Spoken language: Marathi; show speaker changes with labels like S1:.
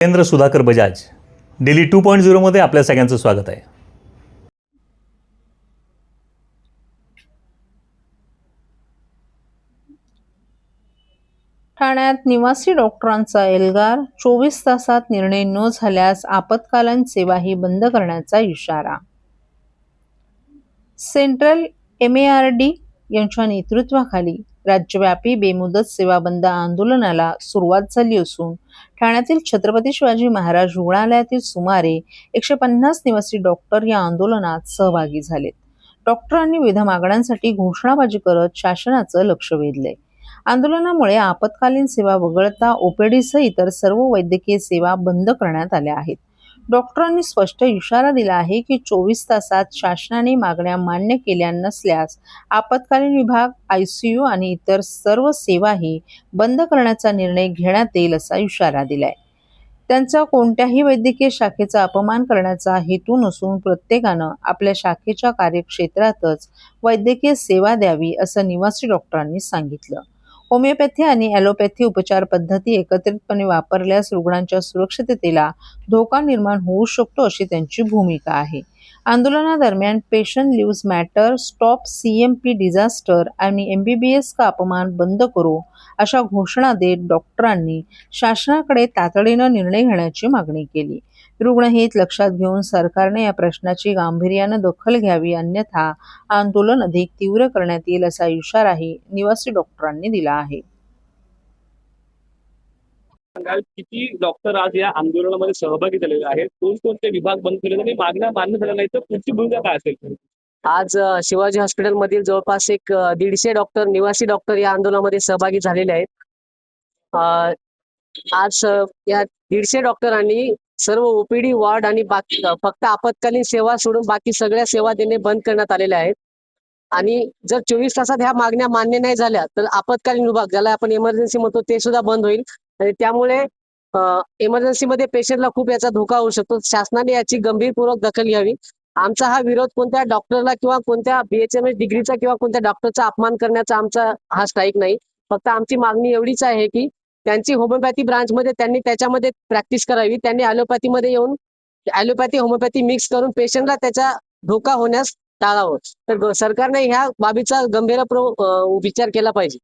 S1: नरेंद्र सुधाकर बजाज डेली 2.0 मध्ये आपल्या सगळ्यांचं स्वागत आहे.
S2: ठाण्यात निवासी डॉक्टरांचा एल्गार, 24 तासात निर्णय न झाल्यास आपत्कालीन सेवाही बंद करण्याचा इशारा. सेंट्रल MARD यांच्या नेतृत्वाखाली राज्यव्यापी बेमुदत सेवा बंद आंदोलनाला सुरुवात झाली असून ठाण्यातील छत्रपती शिवाजी महाराज रुग्णालयातील सुमारे 150 निवासी डॉक्टर या आंदोलनात सहभागी झालेत. डॉक्टरांनी विविध मागण्यांसाठी घोषणाबाजी करत शासनाचं लक्ष वेधलंय. आंदोलनामुळे आपत्कालीन सेवा वगळता OPDसह इतर सर्व वैद्यकीय सेवा बंद करण्यात आल्या आहेत. डॉक्टरांनी स्पष्ट इशारा दिला आहे की 24 तासात शासनाने मागण्या मान्य केल्या नसल्यास आपत्कालीन विभाग, ICU आणि इतर सर्व सेवाही बंद करण्याचा निर्णय घेण्यात येईल असा इशारा दिलाय. त्यांचा कोणत्याही वैद्यकीय शाखेचा अपमान करण्याचा हेतू नसून प्रत्येकानं आपल्या शाखेच्या कार्यक्षेत्रातच वैद्यकीय सेवा द्यावी असं निवासी डॉक्टरांनी सांगितलं. होमिओपॅथी आणि ॲलोपॅथी उपचार पद्धती एकत्रितपणे वापरल्यास रुग्णांच्या सुरक्षिततेला धोका निर्माण होऊ शकतो अशी त्यांची भूमिका आहे. आंदोलनादरम्यान patient lives matter, stop CMP disaster आणि MBBS का अपमान बंद करो अशा घोषणा देत डॉक्टरांनी शासनाकडे तातडीनं निर्णय घेण्याची मागणी केली. रुग्णहित लक्षात घेऊन सरकारने या प्रश्नाची गांभीर्यानं दखल घ्यावी, अन्यथा आंदोलन अधिक तीव्र करण्यात येईल असा इशाराही निवासी डॉक्टरांनी दिला आहे.
S3: किती डॉक्टर आज या आंदोलनामध्ये सहभागी झालेले आहेत, कोणकोणते विभाग बंद केले आणि मागण्या मान्य झाल्या नाही तर पुढची भूमिका काय असेल?
S4: आज शिवाजी हॉस्पिटल मधील जवळपास 150 डॉक्टर, निवासी डॉक्टर या आंदोलनामध्ये सहभागी झालेले आहेत. आज या 150 डॉक्टरांनी सर्व OPD वॉर्ड आणि बाकी फक्त आपत्कालीन सेवा सोडून बाकी सगळ्या सेवा देणे बंद करण्यात आलेल्या आहेत. आणि जर 24 तासात ह्या मागण्या मान्य नाही झाल्या तर आपत्कालीन विभाग, ज्याला आपण इमर्जन्सी म्हणतो, ते सुद्धा बंद होईल. आणि त्यामुळे इमर्जन्सी मध्ये पेशंटला खूप याचा धोका होऊ शकतो. शासनाने याची गंभीरपूर्वक दखल घ्यावी. आमचा हा विरोध कोणत्या डॉक्टरला किंवा कोणत्या BHMS डिग्रीचा किंवा कोणत्या डॉक्टरचा अपमान करण्याचा आमचा हा स्ट्राईक नाही. फक्त आमची मागणी एवढीच आहे की त्यांची होमिओपॅथी ब्रांच मध्ये त्यांनी त्याच्यामध्ये प्रॅक्टिस करावी. त्यांनी ॲलोपॅथीमध्ये येऊन ॲलोपॅथी होमिओपॅथी मिक्स करून पेशंटला त्याचा धोका होण्यास टाळावं. तर सरकारने ह्या बाबीचा गंभीरपूर्वक विचार केला पाहिजे.